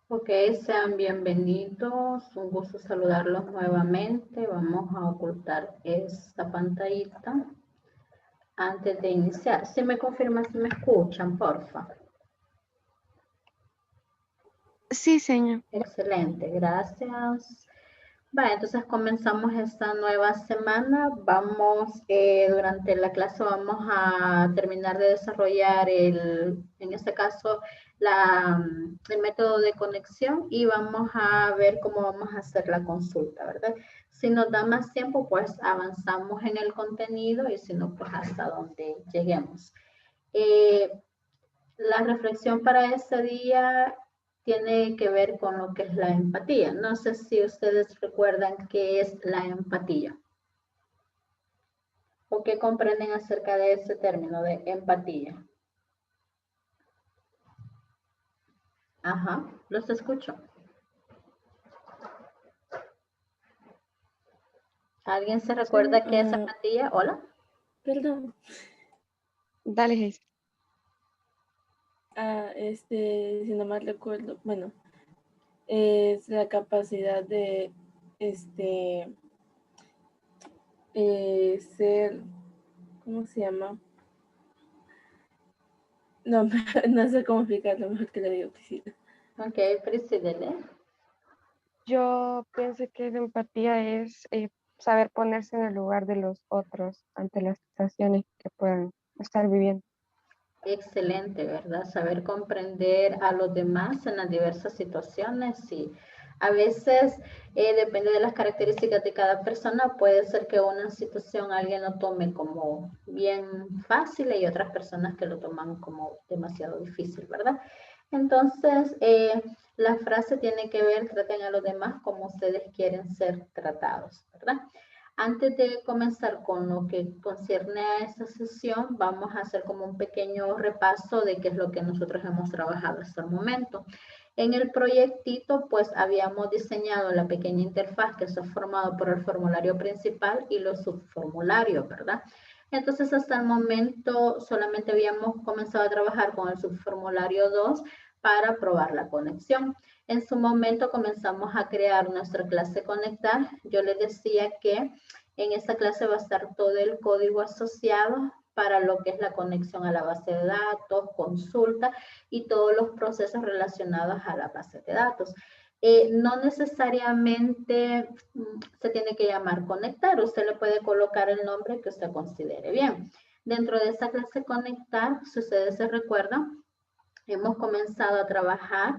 Ok, sean bienvenidos, un gusto saludarlos nuevamente. Vamos a ocultar esta pantallita antes de iniciar. Si me confirman si me escuchan, porfa. Sí, señor. Excelente, gracias. Vale, entonces comenzamos esta nueva semana. Durante la clase vamos a terminar de desarrollar en este caso, el método de conexión y vamos a ver cómo vamos a hacer la consulta, ¿verdad? Si nos da más tiempo, pues avanzamos en el contenido y si no, pues hasta donde lleguemos. La reflexión para este día tiene que ver con lo que es la empatía. No sé si ustedes recuerdan qué es la empatía o qué comprenden acerca de ese término de empatía. Ajá, los escucho. ¿Alguien se recuerda qué es empatía? Hola. Perdón. Dale, Jesús. Si no mal recuerdo, bueno, es la capacidad de, ser, ¿cómo se llama? No, no sé cómo explicarlo, mejor que le digo que sí. Ok, Priscila. Yo pienso que la empatía es saber ponerse en el lugar de los otros ante las situaciones que puedan estar viviendo. Excelente, ¿verdad? Saber comprender a los demás en las diversas situaciones y a veces, depende de las características de cada persona, puede ser que una situación alguien lo tome como bien fácil y otras personas que lo toman como demasiado difícil, ¿verdad? Entonces, la frase tiene que ver, traten a los demás como ustedes quieren ser tratados, ¿verdad? Antes de comenzar con lo que concierne a esta sesión, vamos a hacer como un pequeño repaso de qué es lo que nosotros hemos trabajado hasta el momento. En el proyectito, pues habíamos diseñado la pequeña interfaz que está formado por el formulario principal y los subformularios, ¿verdad? Entonces, hasta el momento solamente habíamos comenzado a trabajar con el subformulario 2 para probar la conexión. En su momento comenzamos a crear nuestra clase Conectar. Yo les decía que En esta clase va a estar todo el código asociado para lo que es la conexión a la base de datos, consulta y todos los procesos relacionados a la base de datos. No necesariamente se tiene que llamar conectar, usted le puede colocar el nombre que usted considere bien. Dentro de esta clase conectar, si ustedes se recuerdan, hemos comenzado a trabajar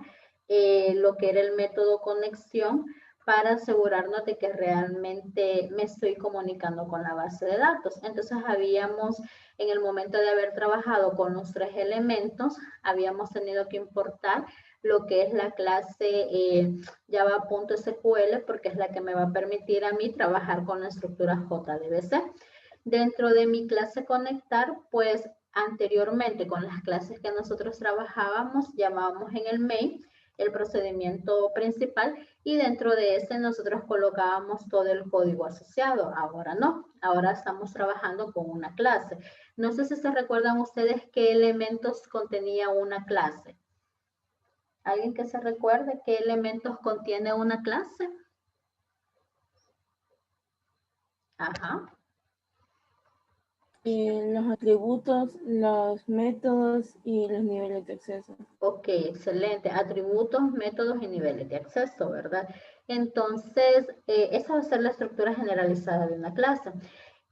lo que era el método conexión para asegurarnos de que realmente me estoy comunicando con la base de datos. Entonces habíamos, en el momento de haber trabajado con los 3 elementos, habíamos tenido que importar lo que es la clase Java.sql, porque es la que me va a permitir a mí trabajar con la estructura JDBC. Dentro de mi clase conectar, pues anteriormente con las clases que nosotros trabajábamos, llamábamos en el main el procedimiento principal y dentro de ese nosotros colocábamos todo el código asociado. Ahora no, ahora estamos trabajando con una clase. No sé si se recuerdan ustedes qué elementos contenía una clase. ¿Alguien que se recuerde qué elementos contiene una clase? Ajá. Los atributos, los métodos y los niveles de acceso. Ok, excelente. Atributos, métodos y niveles de acceso, ¿verdad? Entonces, esa va a ser la estructura generalizada de una clase.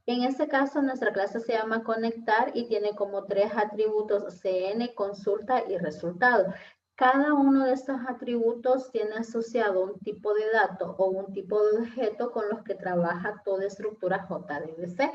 En este caso, nuestra clase se llama conectar y tiene como 3 atributos: CN, consulta y resultado. Cada uno de estos atributos tiene asociado un tipo de dato o un tipo de objeto con los que trabaja toda estructura JDBC.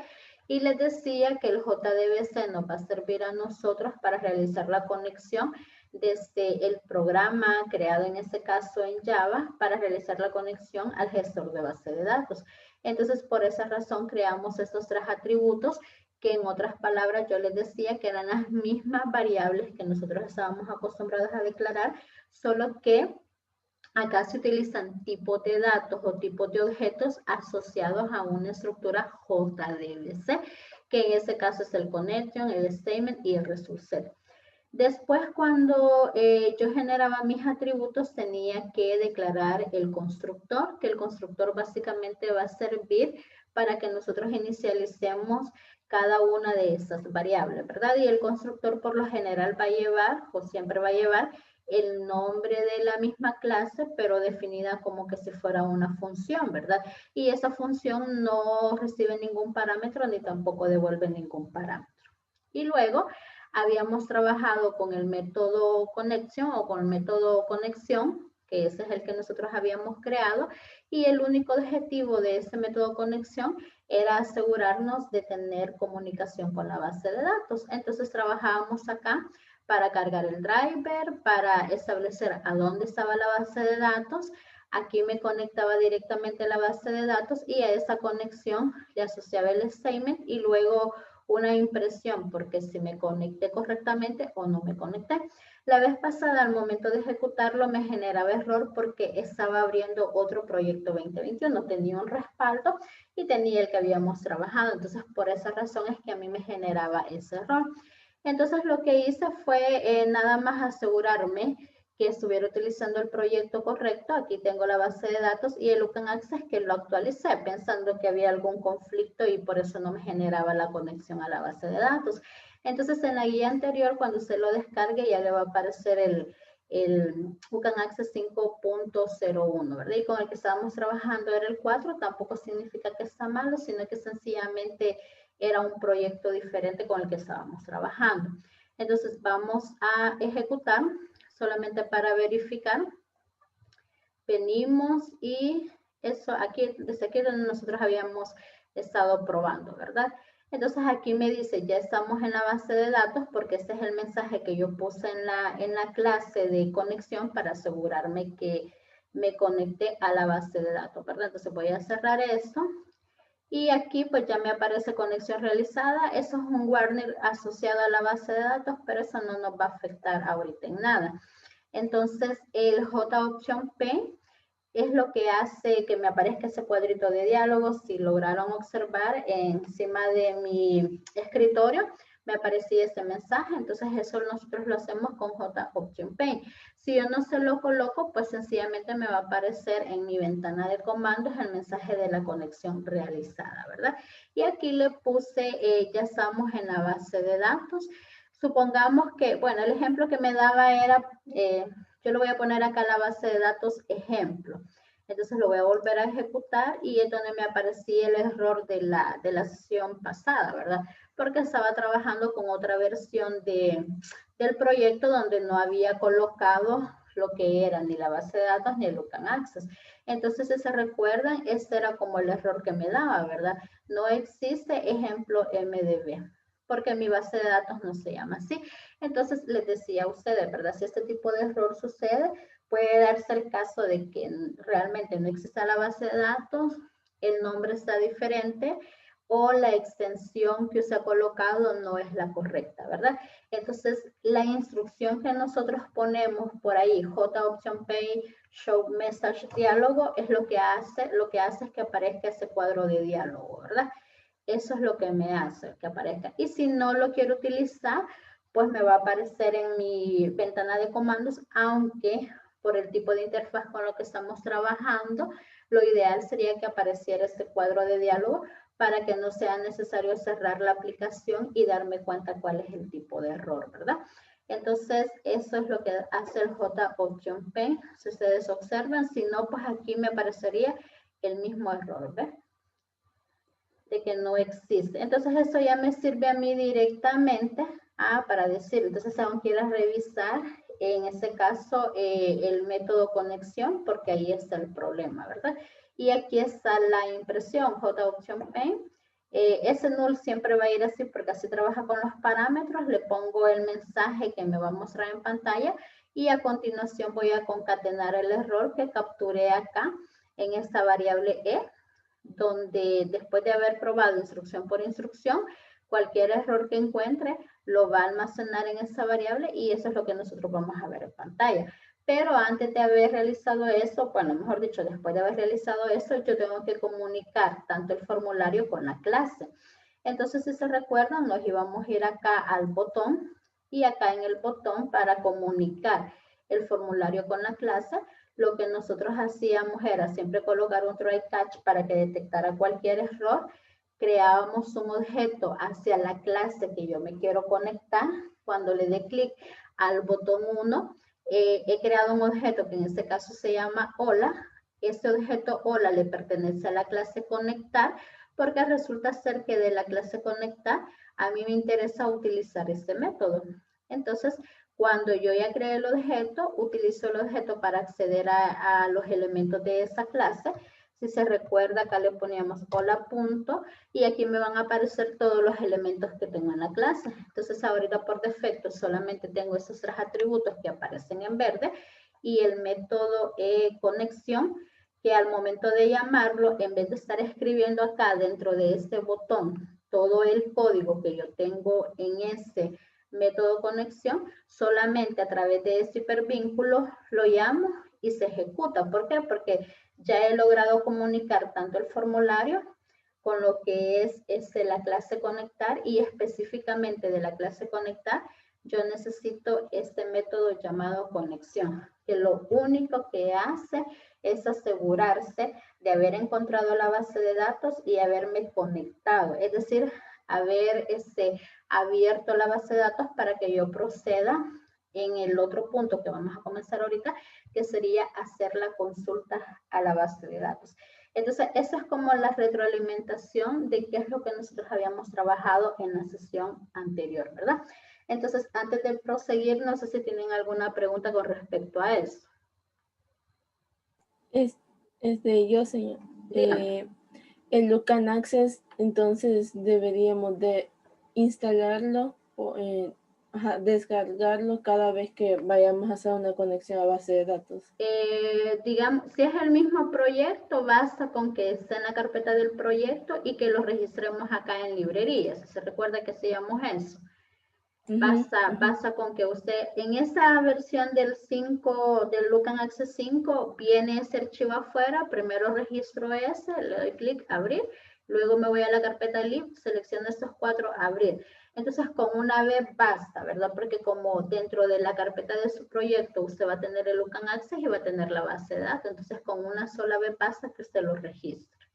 Y les decía que el JDBC nos va a servir a nosotros para realizar la conexión desde el programa creado en este caso en Java para realizar la conexión al gestor de base de datos. Entonces, por esa razón creamos estos 3 atributos que en otras palabras yo les decía que eran las mismas variables que nosotros estábamos acostumbrados a declarar, solo que acá se utilizan tipos de datos o tipos de objetos asociados a una estructura JDBC, que en ese caso es el connection, el statement y el result set. Después, cuando yo generaba mis atributos, tenía que declarar el constructor, que el constructor básicamente va a servir para que nosotros inicialicemos cada una de esas variables, ¿verdad? Y el constructor por lo general va a llevar, o siempre va a llevar, el nombre de la misma clase, pero definida como que si fuera una función, ¿verdad? Y esa función no recibe ningún parámetro ni tampoco devuelve ningún parámetro. Y luego habíamos trabajado con el método conexión o con el método conexión, que ese es el que nosotros habíamos creado, y el único objetivo de ese método conexión era asegurarnos de tener comunicación con la base de datos. Entonces trabajábamos acá para cargar el driver, para establecer a dónde estaba la base de datos. Aquí me conectaba directamente a la base de datos y a esa conexión le asociaba el statement y luego una impresión porque si me conecté correctamente o no me conecté. La vez pasada, al momento de ejecutarlo, me generaba error porque estaba abriendo otro proyecto 2021. Tenía un respaldo y tenía el que habíamos trabajado. Entonces, por esa razón es que a mí me generaba ese error. Entonces, lo que hice fue nada más asegurarme que estuviera utilizando el proyecto correcto. Aquí tengo la base de datos y el Open Access que lo actualicé pensando que había algún conflicto y por eso no me generaba la conexión a la base de datos. Entonces en la guía anterior cuando usted lo descargue ya le va a aparecer el Open Access 5.01, ¿verdad? Y con el que estábamos trabajando era el 4, tampoco significa que está malo, sino que sencillamente era un proyecto diferente con el que estábamos trabajando. Entonces vamos a ejecutar. Solamente para verificar, venimos y eso aquí, desde aquí donde nosotros habíamos estado probando, ¿verdad? Entonces aquí me dice, ya estamos en la base de datos porque este es el mensaje que yo puse en la clase de conexión para asegurarme que me conecté a la base de datos, ¿verdad? Entonces voy a cerrar esto. Y aquí pues ya me aparece conexión realizada. Eso es un warning asociado a la base de datos, pero eso no nos va a afectar ahorita en nada. Entonces, el JOptionP es lo que hace que me aparezca ese cuadrito de diálogo. Si lograron observar encima de mi escritorio, me aparecía ese mensaje. Entonces eso nosotros lo hacemos con JOptionPaint. Si yo no se lo coloco, pues sencillamente me va a aparecer en mi ventana de comandos el mensaje de la conexión realizada, ¿verdad? Y aquí le puse, ya estamos en la base de datos. Supongamos que, bueno, el ejemplo que me daba era, yo lo voy a poner acá la base de datos ejemplo. Entonces lo voy a volver a ejecutar y es donde me aparecía el error de la sesión pasada, ¿verdad? Porque estaba trabajando con otra versión del proyecto donde no había colocado lo que era ni la base de datos ni el Lookup Access. Entonces, si se recuerdan, este era como el error que me daba, ¿verdad? No existe ejemplo MDB, porque mi base de datos no se llama así. Entonces, les decía a ustedes, ¿verdad? Si este tipo de error sucede, puede darse el caso de que realmente no exista la base de datos, el nombre está diferente o la extensión que se ha colocado no es la correcta, ¿verdad? Entonces, la instrucción que nosotros ponemos por ahí, JOptionPaint, Show Message Diálogo, es lo que hace es que aparezca ese cuadro de diálogo, ¿verdad? Eso es lo que me hace que aparezca. Y si no lo quiero utilizar, pues me va a aparecer en mi ventana de comandos, aunque por el tipo de interfaz con lo que estamos trabajando, lo ideal sería que apareciera este cuadro de diálogo para que no sea necesario cerrar la aplicación y darme cuenta cuál es el tipo de error, ¿verdad? Entonces, eso es lo que hace el JOptionPaint. Si ustedes observan, si no, pues aquí me aparecería el mismo error, ¿ves? De que no existe. Entonces, eso ya me sirve a mí directamente para decir, entonces, aún quieras revisar, en ese caso, el método conexión, porque ahí está el problema, ¿verdad? Y aquí está la impresión, JOptionPaint. Ese null siempre va a ir así, porque así trabaja con los parámetros. Le pongo el mensaje que me va a mostrar en pantalla y a continuación voy a concatenar el error que capturé acá en esta variable E, donde después de haber probado instrucción por instrucción, cualquier error que encuentre lo va a almacenar en esa variable y eso es lo que nosotros vamos a ver en pantalla. Pero antes de haber realizado eso, bueno, mejor dicho, después de haber realizado eso, yo tengo que comunicar tanto el formulario con la clase. Entonces, si se recuerdan, nos íbamos a ir acá al botón y acá en el botón para comunicar el formulario con la clase, lo que nosotros hacíamos era siempre colocar un try catch para que detectara cualquier error. Creábamos un objeto hacia la clase que yo me quiero conectar. Cuando le dé clic al botón 1, he creado un objeto que en este caso se llama hola. Este objeto hola le pertenece a la clase conectar, porque resulta ser que de la clase conectar a mí me interesa utilizar este método. Entonces, cuando yo ya creé el objeto, utilizo el objeto para acceder a los elementos de esa clase. Si se recuerda, acá le poníamos hola punto y aquí me van a aparecer todos los elementos que tengo en la clase. Entonces, ahorita por defecto solamente tengo esos 3 atributos que aparecen en verde y el método conexión, que al momento de llamarlo, en vez de estar escribiendo acá dentro de este botón todo el código que yo tengo en ese método conexión, solamente a través de ese hipervínculo lo llamo y se ejecuta. ¿Por qué? Porque ya he logrado comunicar tanto el formulario con lo que es la clase conectar y específicamente de la clase conectar, yo necesito este método llamado conexión, que lo único que hace es asegurarse de haber encontrado la base de datos y haberme conectado, es decir, haber abierto la base de datos para que yo proceda en el otro punto que vamos a comenzar ahorita, que sería hacer la consulta a la base de datos. Entonces, eso es como la retroalimentación de qué es lo que nosotros habíamos trabajado en la sesión anterior, ¿verdad? Entonces, antes de proseguir, no sé si tienen alguna pregunta con respecto a eso. Yo, señor. El Lookup Access, entonces deberíamos de instalarlo o descargarlo cada vez que vayamos a hacer una conexión a base de datos. Digamos, si es el mismo proyecto, basta con que esté en la carpeta del proyecto y que lo registremos acá en librerías. ¿Se recuerda que hacíamos eso? Basta con que usted, en esa versión del 5, del Lookup Access 5, viene ese archivo afuera, primero registro ese, le doy clic, abrir, luego me voy a la carpeta lib, selecciono estos 4, abrir. Entonces, con una vez basta, ¿verdad? Porque como dentro de la carpeta de su proyecto usted va a tener el Lookup Access y va a tener la base de datos. Entonces, con una sola vez basta que usted lo registre.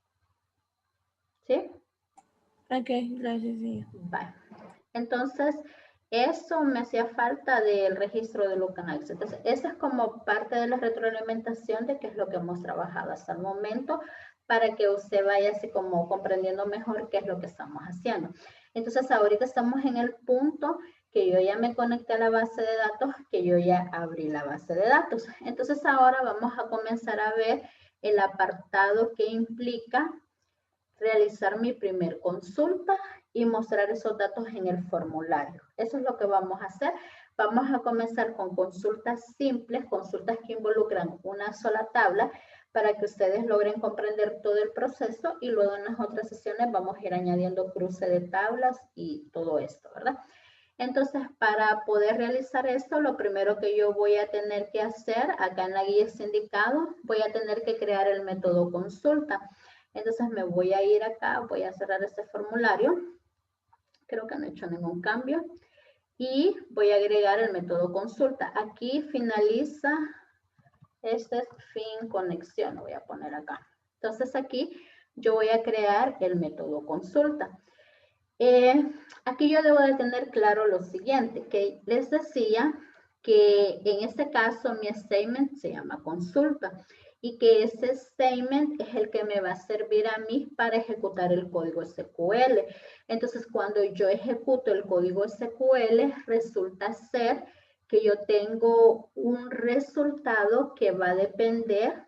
¿Sí? Ok, gracias, sí. Vale. Entonces, eso me hacía falta del registro de Lookup Access. Entonces, esa es como parte de la retroalimentación de qué es lo que hemos trabajado hasta el momento para que usted vaya así como comprendiendo mejor qué es lo que estamos haciendo. Entonces, ahorita estamos en el punto que yo ya me conecté a la base de datos, que yo ya abrí la base de datos. Entonces, ahora vamos a comenzar a ver el apartado que implica realizar mi primer consulta y mostrar esos datos en el formulario. Eso es lo que vamos a hacer. Vamos a comenzar con consultas simples, consultas que involucran una sola tabla para que ustedes logren comprender todo el proceso y luego en las otras sesiones vamos a ir añadiendo cruce de tablas y todo esto, ¿verdad? Entonces, para poder realizar esto, lo primero que yo voy a tener que hacer, acá en la guía sindicado, voy a tener que crear el método consulta. Entonces me voy a ir acá, voy a cerrar este formulario. Creo que no he hecho ningún cambio. Y voy a agregar el método consulta. Aquí finaliza, este es fin conexión, lo voy a poner acá. Entonces aquí yo voy a crear el método consulta. Aquí yo debo de tener claro lo siguiente, que les decía que en este caso mi statement se llama consulta y que ese statement es el que me va a servir a mí para ejecutar el código SQL. Entonces, cuando yo ejecuto el código SQL, resulta ser que yo tengo un resultado que va a depender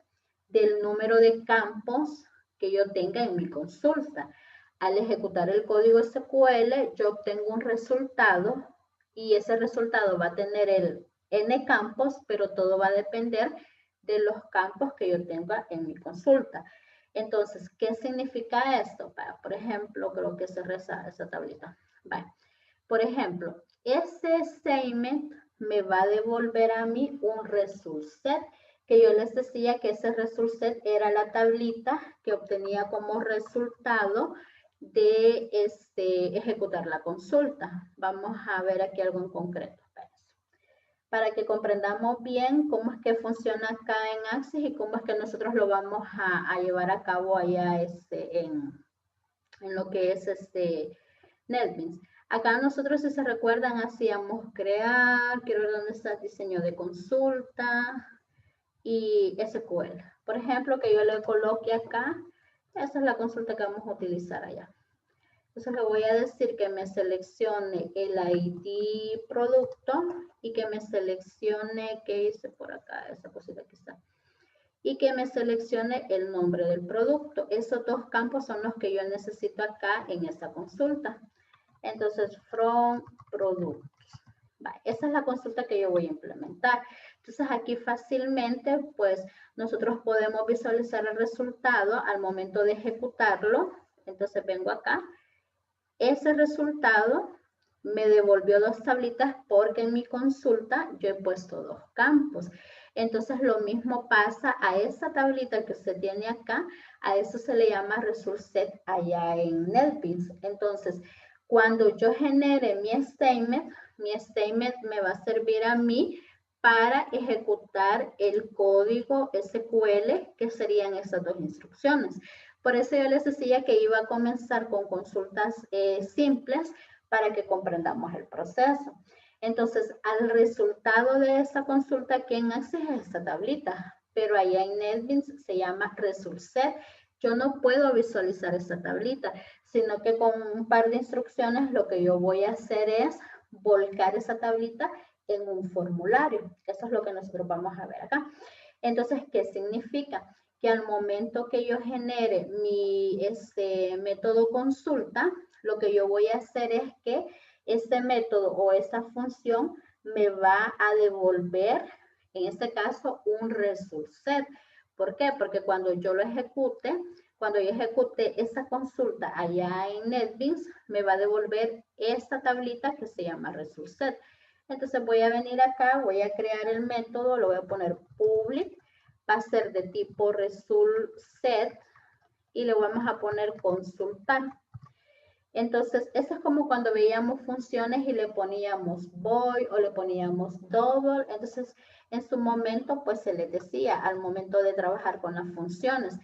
del número de campos que yo tenga en mi consulta. Al ejecutar el código SQL, yo obtengo un resultado y ese resultado va a tener el N campos, pero todo va a depender de los campos que yo tenga en mi consulta. Entonces, ¿qué significa esto? Por ejemplo, creo que cerré esa tablita. Vale. Por ejemplo, ese statement me va a devolver a mí un result set, que yo les decía que ese result set era la tablita que obtenía como resultado de ejecutar la consulta. Vamos a ver aquí algo en concreto. Para que comprendamos bien cómo es que funciona acá en Access y cómo es que nosotros lo vamos a llevar a cabo allá en lo que es NetBeans. Acá nosotros, si se recuerdan, hacíamos crear, quiero ver dónde está el diseño de consulta y SQL. Por ejemplo, que yo le coloque acá, esa es la consulta que vamos a utilizar allá. Entonces le voy a decir que me seleccione el ID producto y que me seleccione, ¿qué hice por acá? Esa cosita que está. Y que me seleccione el nombre del producto. Esos dos campos son los que yo necesito acá en esta consulta. Entonces, from productos. Vale, esa es la consulta que yo voy a implementar. Entonces, aquí fácilmente, pues, nosotros podemos visualizar el resultado al momento de ejecutarlo. Entonces, vengo acá. Ese resultado me devolvió dos tablitas porque en mi consulta yo he puesto dos campos. Entonces, lo mismo pasa a esa tablita que usted tiene acá. A eso se le llama result set allá en NetBeans. Entonces, cuando yo genere mi statement me va a servir a mí para ejecutar el código SQL, que serían esas dos instrucciones. Por eso yo les decía que iba a comenzar con consultas simples para que comprendamos el proceso. Entonces, al resultado de esa consulta aquí en Access es esta tablita, pero allá en NetBeans se llama result set. Yo no puedo visualizar esta tablita, sino que con un par de instrucciones lo que yo voy a hacer es volcar esa tablita en un formulario. Eso es lo que nosotros vamos a ver acá. Entonces, ¿qué significa? Que al momento que yo genere mi método consulta, lo que yo voy a hacer es que este método o esta función me va a devolver, en este caso, un result set. ¿Por qué? Porque cuando yo lo ejecute, cuando yo ejecute esa consulta allá en NetBeans, me va a devolver esta tablita que se llama result set. Entonces voy a venir acá, voy a crear el método, lo voy a poner public, va a ser de tipo result set y le vamos a poner consultar. Entonces, eso es como cuando veíamos funciones y le poníamos void o le poníamos double. Entonces, en su momento, pues se les decía al momento de trabajar con las funciones.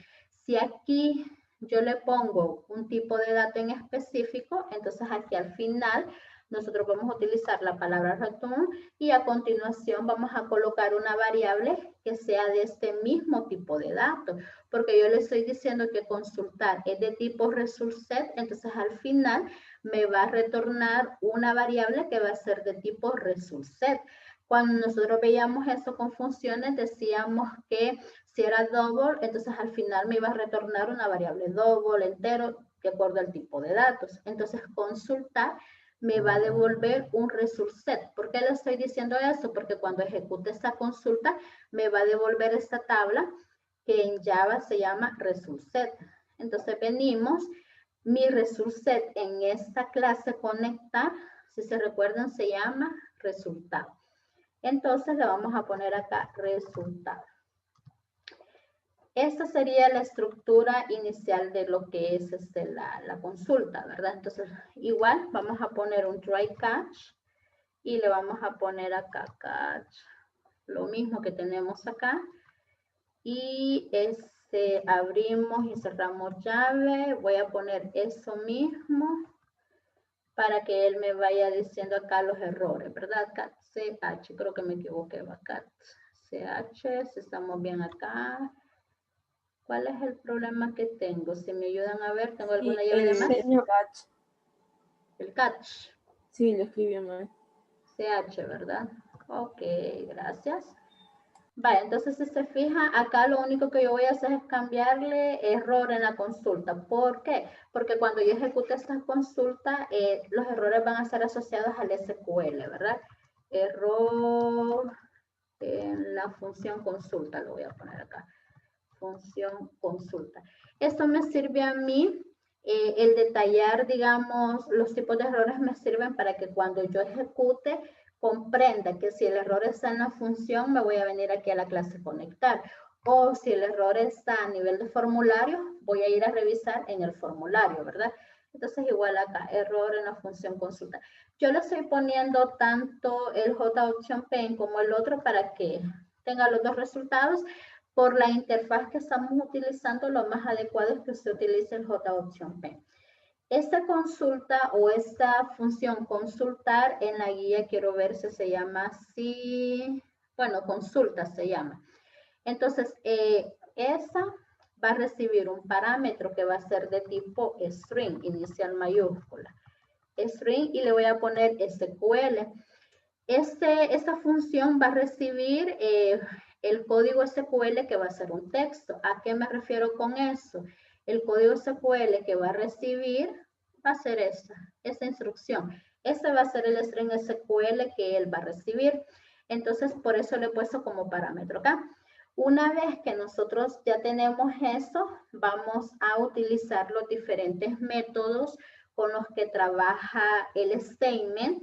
Si aquí yo le pongo un tipo de dato en específico, entonces aquí al final nosotros vamos a utilizar la palabra return y a continuación vamos a colocar una variable que sea de este mismo tipo de dato, porque yo le estoy diciendo que consultar es de tipo result set, entonces al final me va a retornar una variable que va a ser de tipo result set. Cuando nosotros veíamos eso con funciones, decíamos que si era double, entonces al final me iba a retornar una variable double, entero, de acuerdo al tipo de datos. Entonces consultar me va a devolver un result set. ¿Por qué le estoy diciendo eso? Porque cuando ejecute esta consulta, me va a devolver esta tabla que en Java se llama result set. Entonces venimos, mi result set en esta clase conectar, si se recuerdan, se llama resultado. Entonces le vamos a poner acá resultado. Esta sería la estructura inicial de lo que es la consulta, ¿verdad? Entonces, igual vamos a poner un try catch y le vamos a poner acá catch, lo mismo que tenemos acá. Y abrimos y cerramos llave. Voy a poner eso mismo para que él me vaya diciendo acá los errores, ¿verdad? Cat CH, creo que me equivoqué, va cat CH, si estamos bien acá. ¿Cuál es el problema que tengo? Si me ayudan a ver, ¿tengo alguna llave de más? Catch. El catch. Sí, lo escribí mal. CH, ¿verdad? Ok, gracias. Vale, entonces si se fija, acá lo único que yo voy a hacer es cambiarle error en la consulta. ¿Por qué? Porque cuando yo ejecute esta consulta, los errores van a ser asociados al SQL, ¿verdad? Error en la función consulta, lo voy a poner acá. Función consulta. Esto me sirve a mí, el detallar, digamos, los tipos de errores me sirven para que cuando yo ejecute, comprenda que si el error está en la función, me voy a venir aquí a la clase conectar. O si el error está a nivel de formulario, voy a ir a revisar en el formulario, ¿verdad? Entonces, igual acá, error en la función consulta. Yo le estoy poniendo tanto el JOptionPane como el otro para que tenga los dos resultados. Por la interfaz que estamos utilizando, lo más adecuado es que usted utilice el JOptionPane. Esta consulta o esta función consultar en la guía, quiero ver si se llama así, bueno, consulta se llama. Entonces, esa va a recibir un parámetro que va a ser de tipo string, inicial mayúscula. String y le voy a poner SQL. Esta función va a recibir el código SQL que va a ser un texto. ¿A qué me refiero con eso? El código SQL que va a recibir va a ser esa instrucción. Ese va a ser el string SQL que él va a recibir. Entonces, por eso le he puesto como parámetro acá. Una vez que nosotros ya tenemos eso, vamos a utilizar los diferentes métodos con los que trabaja el statement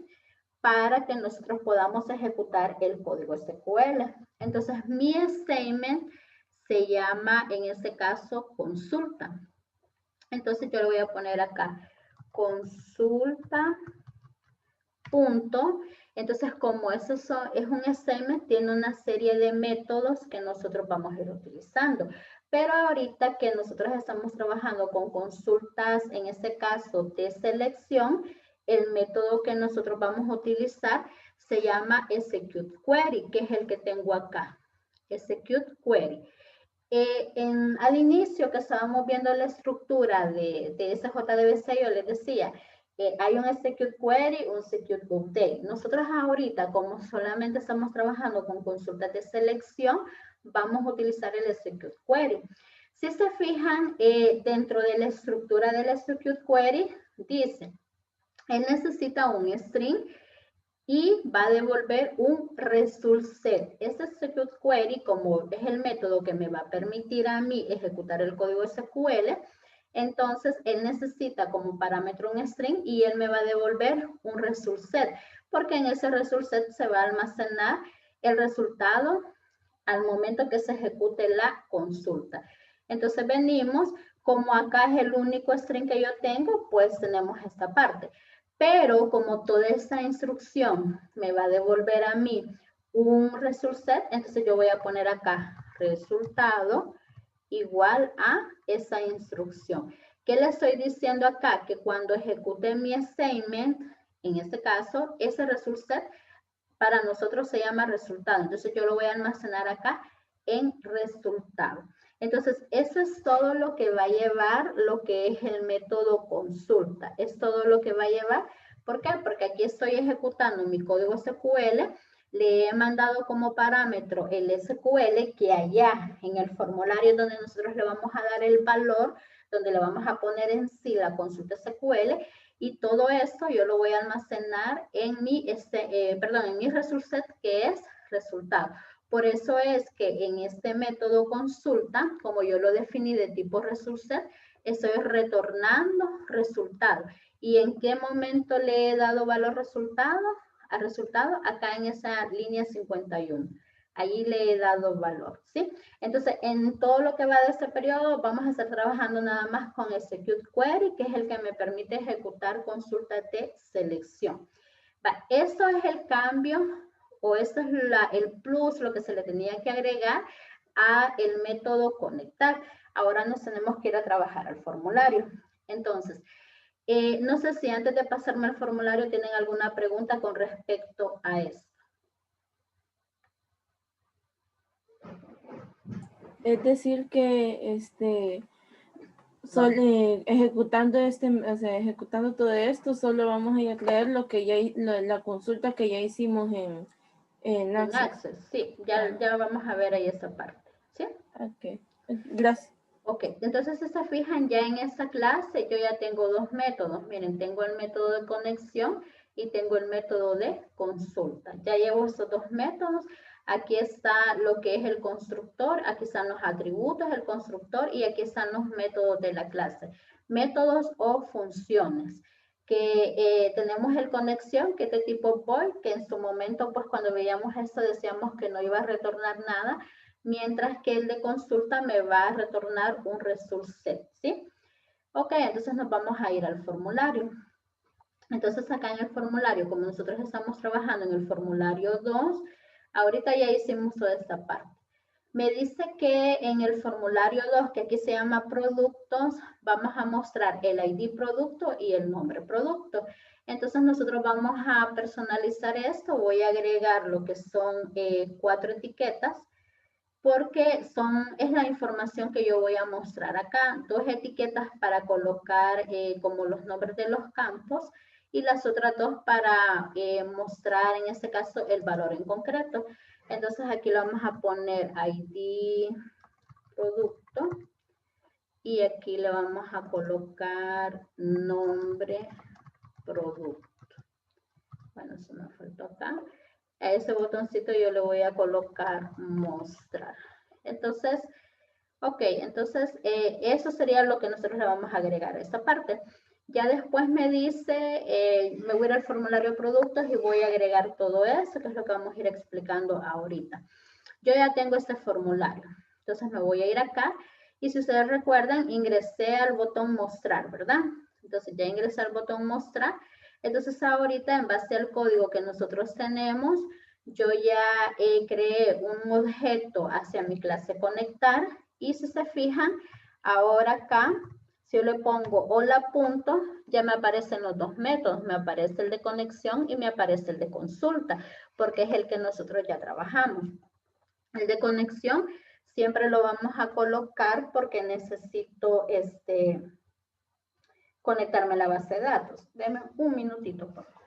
para que nosotros podamos ejecutar el código SQL. Entonces, mi statement se llama, en este caso, consulta. Entonces, yo le voy a poner acá, consulta, punto. Entonces, como eso es un statement, tiene una serie de métodos que nosotros vamos a ir utilizando. Pero ahorita que nosotros estamos trabajando con consultas, en este caso de selección, el método que nosotros vamos a utilizar se llama execute query, que es el que tengo acá. Execute query. Al inicio que estábamos viendo la estructura de ese JDBC, yo les decía, hay un execute query, un execute update. Nosotros ahorita, como solamente estamos trabajando con consultas de selección, vamos a utilizar el execute query. Si se fijan, dentro de la estructura del execute query, dice, él necesita un string y va a devolver un result set. Este execute query, como es el método que me va a permitir a mí ejecutar el código SQL, entonces él necesita como parámetro un string y él me va a devolver un result set, porque en ese result set se va a almacenar el resultado al momento que se ejecute la consulta. Entonces venimos, como acá es el único string que yo tengo, pues tenemos esta parte. Pero como toda esta instrucción me va a devolver a mí un result set, entonces yo voy a poner acá resultado igual a esa instrucción. ¿Qué le estoy diciendo acá? Que cuando ejecute mi statement, en este caso, ese result set para nosotros se llama resultado. Entonces yo lo voy a almacenar acá en resultado. Entonces eso es todo lo que va a llevar lo que es el método consulta. Es todo lo que va a llevar. ¿Por qué? Porque aquí estoy ejecutando mi código SQL. Le he mandado como parámetro el SQL que allá en el formulario donde nosotros le vamos a dar el valor, donde le vamos a poner en sí la consulta SQL, y todo esto yo lo voy a almacenar en mi, en mi result set, que es resultado. Por eso es que en este método consulta, como yo lo definí de tipo result set, estoy retornando resultado. ¿Y en qué momento le he dado valor resultado? A resultado acá en esa línea 51. Allí le he dado valor, ¿sí? Entonces, en todo lo que va de este periodo, vamos a estar trabajando nada más con Execute Query, que es el que me permite ejecutar consultas de selección. Esto es el cambio, o esto es el plus, lo que se le tenía que agregar a el método conectar. Ahora nos tenemos que ir a trabajar al formulario. Entonces, no sé si antes de pasarme al formulario tienen alguna pregunta con respecto a esto. Es decir que ejecutando ejecutando todo esto, solo vamos a ir a crear lo que ya la consulta que ya hicimos en Access. Sí, ya vamos a ver ahí esa parte, ¿sí? Ok, gracias. Ok, entonces si se fijan ya en esta clase yo ya tengo dos métodos. Miren, tengo el método de conexión y tengo el método de consulta. Ya llevo estos dos métodos. Aquí está lo que es el constructor, aquí están los atributos del constructor y aquí están los métodos de la clase. Métodos o funciones. Que tenemos el conexión, que es de tipo void, que en su momento, pues cuando veíamos esto decíamos que no iba a retornar nada, mientras que el de consulta me va a retornar un result set, ¿sí? Ok, entonces nos vamos a ir al formulario. Entonces acá en el formulario, como nosotros estamos trabajando en el formulario 2, ahorita ya hicimos toda esta parte. Me dice que en el formulario 2, que aquí se llama productos, vamos a mostrar el ID producto y el nombre producto. Entonces nosotros vamos a personalizar esto. Voy a agregar lo que son 4 etiquetas, porque es la información que yo voy a mostrar acá. 2 etiquetas para colocar como los nombres de los campos y las otras 2 para mostrar en este caso el valor en concreto. Entonces aquí le vamos a poner ID producto y aquí le vamos a colocar nombre producto. Bueno, eso me faltó acá. A ese botoncito yo le voy a colocar mostrar. Entonces, ok, entonces eso sería lo que nosotros le vamos a agregar a esta parte. Ya después me dice, me voy a ir al formulario de productos y voy a agregar todo eso, que es lo que vamos a ir explicando ahorita. Yo ya tengo este formulario, entonces me voy a ir acá y si ustedes recuerdan, ingresé al botón mostrar, ¿verdad? Entonces ya ingresé al botón mostrar. Entonces ahorita en base al código que nosotros tenemos, yo ya creé un objeto hacia mi clase conectar y si se fijan, ahora acá, si yo le pongo hola punto, ya me aparecen los dos métodos, me aparece el de conexión y me aparece el de consulta, porque es el que nosotros ya trabajamos. El de conexión siempre lo vamos a colocar porque necesito conectarme a la base de datos. Deme un minutito, por favor.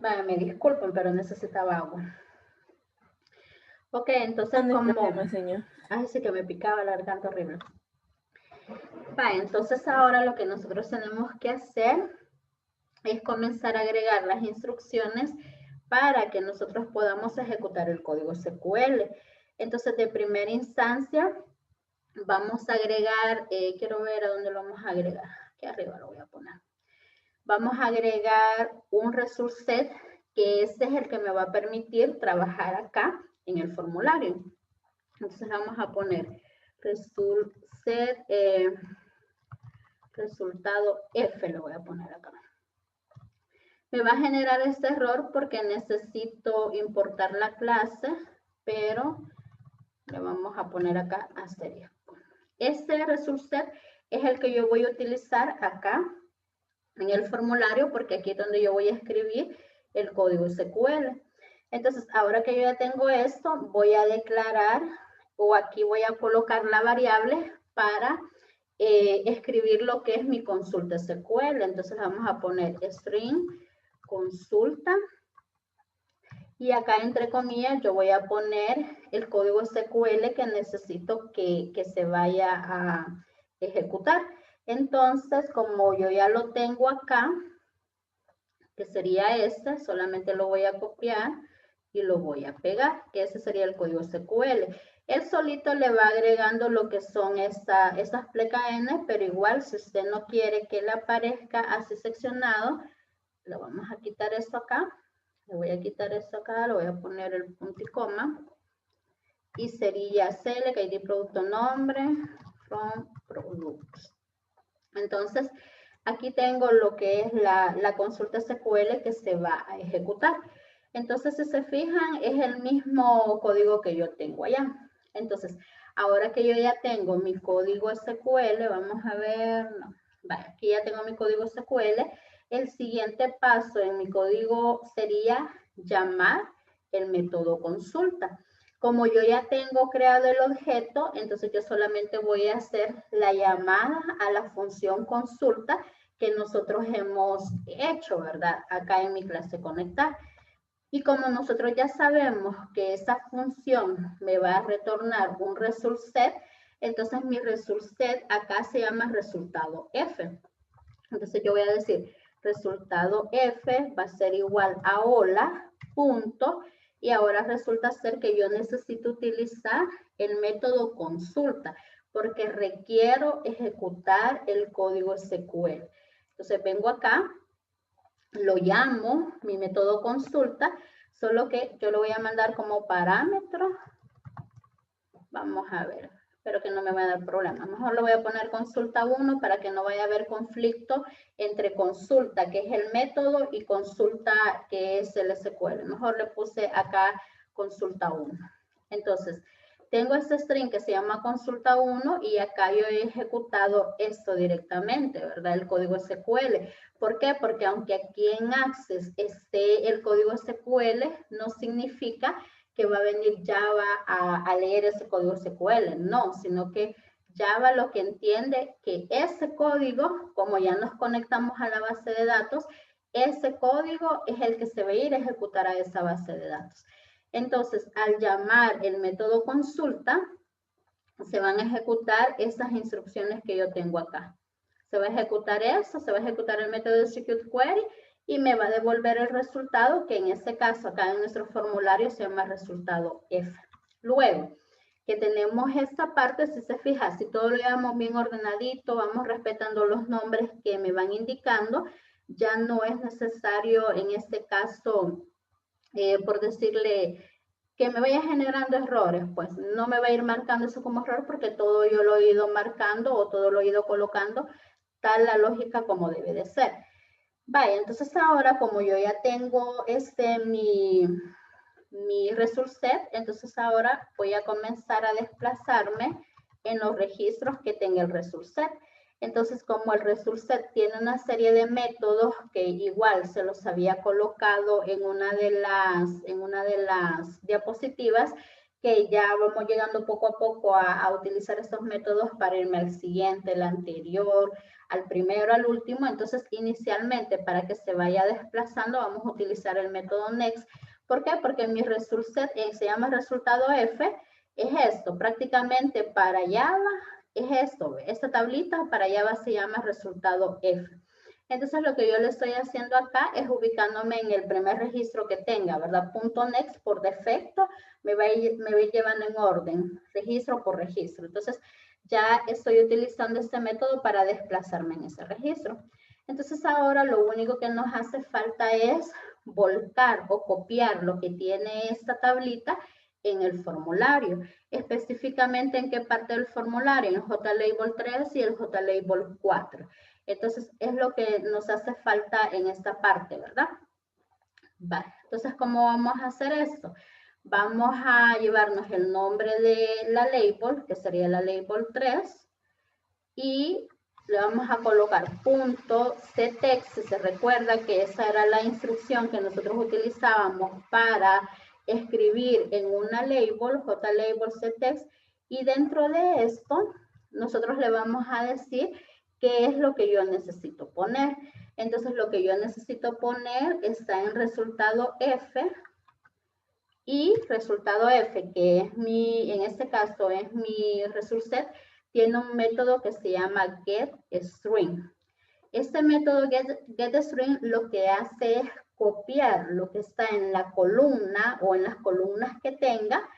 Bueno, me disculpen, pero necesitaba agua. Ok, entonces No hay como... problema, señor. Ay, sí que me picaba la garganta horrible. Va, entonces ahora lo que nosotros tenemos que hacer es comenzar a agregar las instrucciones para que nosotros podamos ejecutar el código SQL. Entonces, de primera instancia, vamos a agregar, quiero ver a dónde lo vamos a agregar. Aquí arriba lo voy a poner. Vamos a agregar un resource set, que ese es el que me va a permitir trabajar acá en el formulario. Entonces vamos a poner resource set, resultado F, lo voy a poner acá. Me va a generar este error porque necesito importar la clase, pero le vamos a poner acá asterisco. Este resource set es el que yo voy a utilizar acá en el formulario, porque aquí es donde yo voy a escribir el código SQL. Entonces, ahora que yo ya tengo esto, voy a declarar, o aquí voy a colocar la variable para escribir lo que es mi consulta SQL. Entonces, vamos a poner string consulta. Y acá, entre comillas, yo voy a poner el código SQL que necesito que se vaya a ejecutar. Entonces, como yo ya lo tengo acá, que sería este, solamente lo voy a copiar y lo voy a pegar, que ese sería el código SQL. Él solito le va agregando lo que son estas pkn, pero igual si usted no quiere que le aparezca así seccionado, le vamos a quitar esto acá. Le voy a quitar esto acá, le voy a poner el punto y coma. Y sería select ID producto nombre from products. Entonces, aquí tengo lo que es la consulta SQL que se va a ejecutar. Entonces, si se fijan, es el mismo código que yo tengo allá. Entonces, ahora que yo ya tengo mi código SQL, vamos a ver, no, vale, aquí ya tengo mi código SQL. El siguiente paso en mi código sería llamar el método consulta. Como yo ya tengo creado el objeto, entonces yo solamente voy a hacer la llamada a la función consulta que nosotros hemos hecho, ¿verdad? Acá en mi clase conectar. Y como nosotros ya sabemos que esa función me va a retornar un result set, entonces mi result set acá se llama resultado F. Entonces yo voy a decir resultado F va a ser igual a hola, punto, y ahora resulta ser que yo necesito utilizar el método consulta porque requiero ejecutar el código SQL. Entonces vengo acá, lo llamo mi método consulta, solo que yo lo voy a mandar como parámetro. Vamos a ver. Espero que no me vaya a dar problema. Mejor lo voy a poner consulta 1 para que no vaya a haber conflicto entre consulta, que es el método, y consulta, que es el SQL. Mejor le puse acá consulta 1. Entonces, tengo este string que se llama consulta 1 y acá yo he ejecutado esto directamente, ¿verdad? El código SQL. ¿Por qué? Porque aunque aquí en Access esté el código SQL, no significa que va a venir Java a leer ese código SQL, no, sino que Java lo que entiende que ese código, como ya nos conectamos a la base de datos, ese código es el que se va a ir a ejecutar a esa base de datos. Entonces, al llamar el método consulta, se van a ejecutar esas instrucciones que yo tengo acá. Se va a ejecutar eso, se va a ejecutar el método execute query y me va a devolver el resultado, que en este caso acá en nuestro formulario se llama resultado F. Luego que tenemos esta parte, si se fija, si todo lo llevamos bien ordenadito, vamos respetando los nombres que me van indicando, ya no es necesario en este caso, por decirle, que me vaya generando errores, pues no me va a ir marcando eso como error porque todo yo lo he ido marcando o todo lo he ido colocando tal la lógica como debe de ser. Vaya, entonces ahora como yo ya tengo mi result set, entonces ahora voy a comenzar a desplazarme en los registros que tenga el result set. Entonces, como el result set tiene una serie de métodos que igual se los había colocado en una de las diapositivas, que ya vamos llegando poco a poco a utilizar estos métodos para irme al siguiente, el anterior, al primero, al último. Entonces, inicialmente, para que se vaya desplazando, vamos a utilizar el método next, ¿Por qué? Porque mi result set se llama resultado F, es esto, prácticamente para Java es esto, esta tablita para Java se llama resultado F. Entonces lo que yo le estoy haciendo acá es ubicándome en el primer registro que tenga, ¿verdad? Punto next por defecto me va a ir llevando en orden, registro por registro. Entonces ya estoy utilizando este método para desplazarme en ese registro. Entonces ahora lo único que nos hace falta es volcar o copiar lo que tiene esta tablita en el formulario. Específicamente en qué parte del formulario, en el JLabel 3 y el JLabel 4. Entonces es lo que nos hace falta en esta parte, ¿verdad? Vale, entonces ¿cómo vamos a hacer esto? Vamos a llevarnos el nombre de la label, que sería la label 3, y le vamos a colocar punto ctext, si se recuerda que esa era la instrucción que nosotros utilizábamos para escribir en una label, JLabel ctext, y dentro de esto nosotros le vamos a decir qué es lo que yo necesito poner. Entonces lo que yo necesito poner está en resultado F, y resultado F, que es en este caso es mi result set, tiene un método que se llama getString. Este método getString lo que hace es copiar lo que está en la columna o en las columnas que tenga,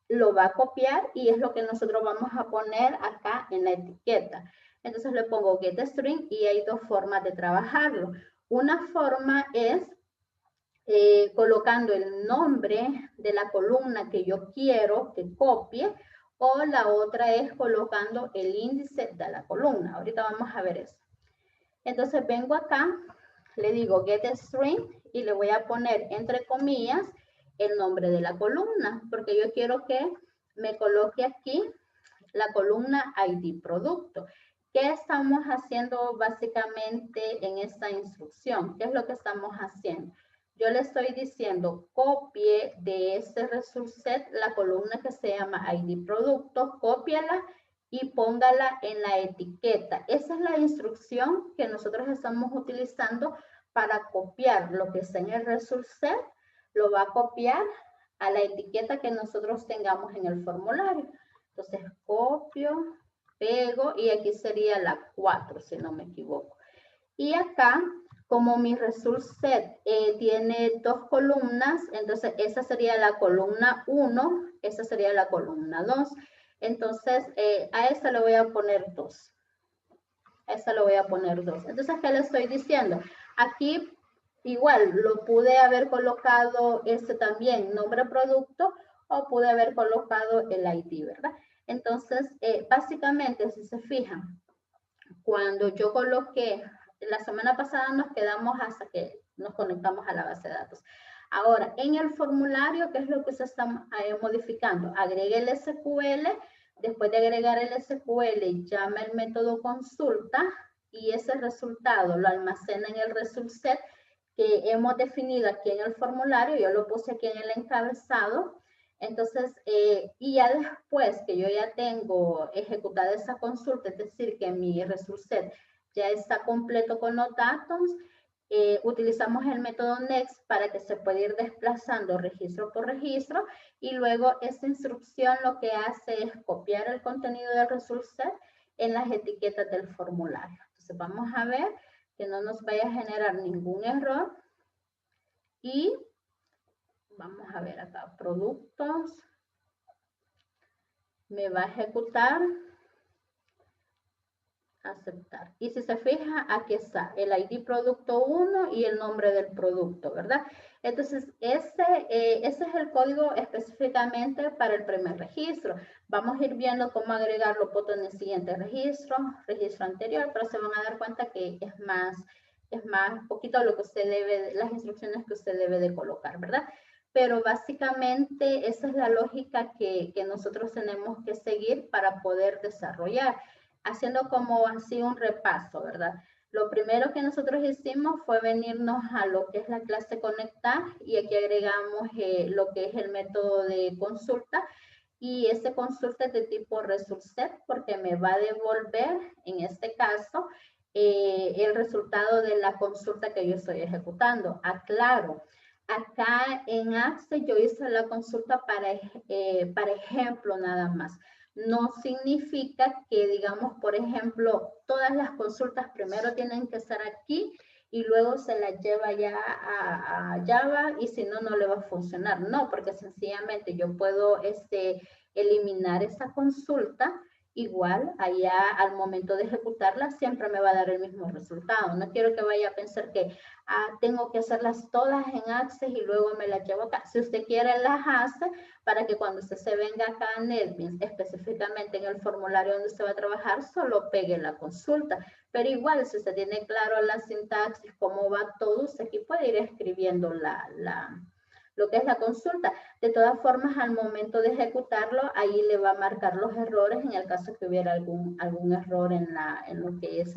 lo va a copiar y es lo que nosotros vamos a poner acá en la etiqueta. Entonces le pongo getString y hay dos formas de trabajarlo. Una forma es colocando el nombre de la columna que yo quiero que copie, o la otra es colocando el índice de la columna. Ahorita vamos a ver eso. Entonces vengo acá, le digo getString y le voy a poner entre comillas el nombre de la columna, porque yo quiero que me coloque aquí la columna ID producto. ¿Qué estamos haciendo básicamente en esta instrucción? ¿Qué es lo que estamos haciendo? Yo le estoy diciendo copie de este result set la columna que se llama ID producto, cópiala y póngala en la etiqueta. Esa es la instrucción que nosotros estamos utilizando para copiar lo que está en el result set, lo va a copiar a la etiqueta que nosotros tengamos en el formulario. Entonces copio, pego y aquí sería la 4 si no me equivoco. Y acá, como mi result set tiene dos columnas, entonces esa sería la columna 1, esa sería la columna 2. Entonces a esta le voy a poner 2. A esta le voy a poner 2. Entonces, ¿qué le estoy diciendo? Aquí igual lo pude haber colocado también, nombre producto, o pude haber colocado el ID, ¿verdad? Entonces, básicamente, si se fijan, cuando yo coloqué, la semana pasada nos quedamos hasta que nos conectamos a la base de datos. Ahora, en el formulario, ¿qué es lo que se está modificando? Agregue el SQL, después de agregar el SQL, llama el método consulta y ese resultado lo almacena en el result set que hemos definido aquí en el formulario. Yo lo puse aquí en el encabezado. Entonces, y ya después que yo ya tengo ejecutada esa consulta, es decir, que mi result set ya está completo con los datos, utilizamos el método next para que se pueda ir desplazando registro por registro y luego esta instrucción lo que hace es copiar el contenido del result set en las etiquetas del formulario. Entonces, vamos a ver que no nos vaya a generar ningún error y vamos a ver acá, productos, me va a ejecutar, aceptar. Y si se fija, aquí está el ID producto 1 y el nombre del producto, ¿verdad? Entonces, ese es el código específicamente para el primer registro. Vamos a ir viendo cómo agregar los botones en el siguiente registro anterior, pero se van a dar cuenta que es más poquito lo que usted debe, las instrucciones que usted debe de colocar, ¿verdad? Pero básicamente esa es la lógica que nosotros tenemos que seguir para poder desarrollar, haciendo como así un repaso, ¿verdad? Lo primero que nosotros hicimos fue venirnos a lo que es la clase conectar y aquí agregamos lo que es el método de consulta y ese consulta es de tipo result set porque me va a devolver, en este caso, el resultado de la consulta que yo estoy ejecutando. Aclaro, Acá en Access yo hice la consulta para ejemplo nada más. No significa que, digamos, por ejemplo, todas las consultas primero tienen que estar aquí y luego se las lleva ya a Java y si no, no le va a funcionar. No, porque sencillamente yo puedo eliminar esa consulta. Igual, allá al momento de ejecutarla, siempre me va a dar el mismo resultado. No quiero que vaya a pensar que tengo que hacerlas todas en Access y luego me las llevo acá. Si usted quiere, las hace para que cuando usted se venga acá a NetBeans, específicamente en el formulario donde usted va a trabajar, solo pegue la consulta. Pero igual, si usted tiene claro la sintaxis, cómo va todo, usted aquí puede ir escribiendo lo que es la consulta. De todas formas, al momento de ejecutarlo, ahí le va a marcar los errores en el caso que hubiera algún error en lo que es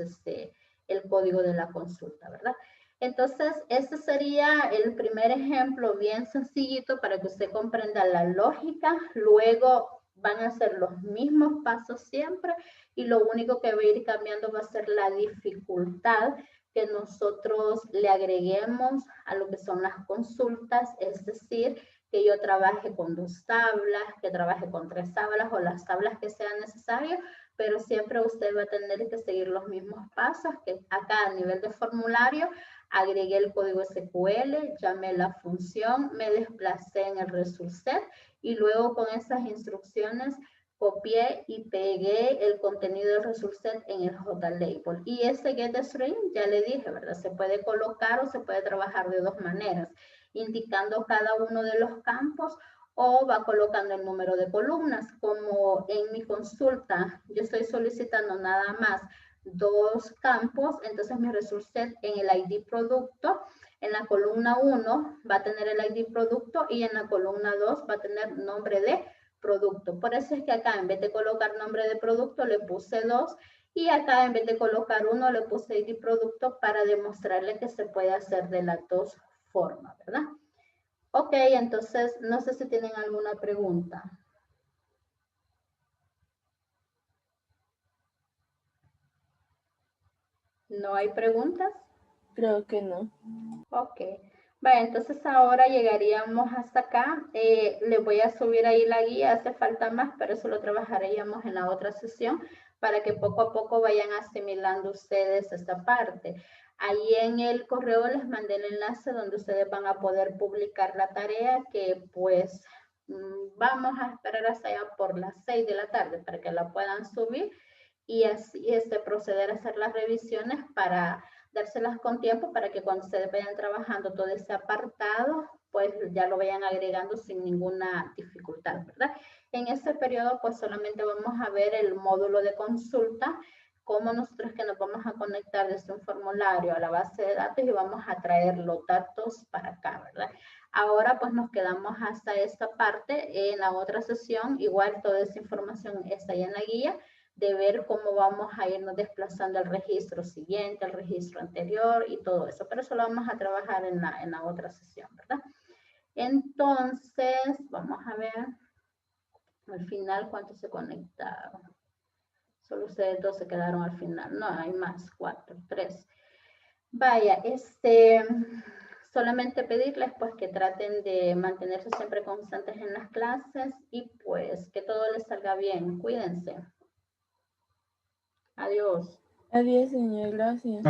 el código de la consulta, ¿verdad? Entonces, este sería el primer ejemplo bien sencillito para que usted comprenda la lógica. Luego van a ser los mismos pasos siempre y lo único que va a ir cambiando va a ser la dificultad que nosotros le agreguemos a lo que son las consultas, es decir, que yo trabaje con 2 tablas, que trabaje con 3 tablas o las tablas que sean necesarias, pero siempre usted va a tener que seguir los mismos pasos, que acá a nivel de formulario agregué el código SQL, llamé la función, me desplacé en el result set y luego con esas instrucciones copié y pegué el contenido del result set en el JLabel. Y ese getString, ya le dije, ¿verdad? Se puede colocar o se puede trabajar de 2 maneras, indicando cada uno de los campos o va colocando el número de columnas. Como en mi consulta yo estoy solicitando nada más 2 campos, entonces mi result set en el ID producto, en la columna 1 va a tener el ID producto y en la columna 2 va a tener nombre de producto. Por eso es que acá en vez de colocar nombre de producto le puse 2 y acá en vez de colocar 1 le puse ID producto para demostrarle que se puede hacer de las 2 formas, ¿verdad? Ok, entonces no sé si tienen alguna pregunta. ¿No hay preguntas? Creo que no. Ok. Vale, entonces ahora llegaríamos hasta acá. Les voy a subir ahí la guía, hace falta más, pero eso lo trabajaríamos en la otra sesión para que poco a poco vayan asimilando ustedes esta parte. Ahí en el correo les mandé el enlace donde ustedes van a poder publicar la tarea que pues vamos a esperar hasta allá por las 6 de la tarde para que la puedan subir y así proceder a hacer las revisiones para dárselas con tiempo para que cuando ustedes vayan trabajando todo ese apartado, pues ya lo vayan agregando sin ninguna dificultad, ¿verdad? En ese periodo, pues solamente vamos a ver el módulo de consulta, cómo nosotros que nos vamos a conectar desde un formulario a la base de datos y vamos a traer los datos para acá, ¿verdad? Ahora pues nos quedamos hasta esta parte. En la otra sesión, igual toda esa información está ahí en la guía, de ver cómo vamos a irnos desplazando al registro siguiente, al registro anterior y todo eso. Pero eso lo vamos a trabajar en la otra sesión, ¿verdad? Entonces, vamos a ver al final cuántos se conectaron. Solo ustedes 2 se quedaron al final. No, hay más, 4, 3. Vaya, solamente pedirles pues que traten de mantenerse siempre constantes en las clases y pues que todo les salga bien. Cuídense. Adiós. Adiós, señor. Gracias.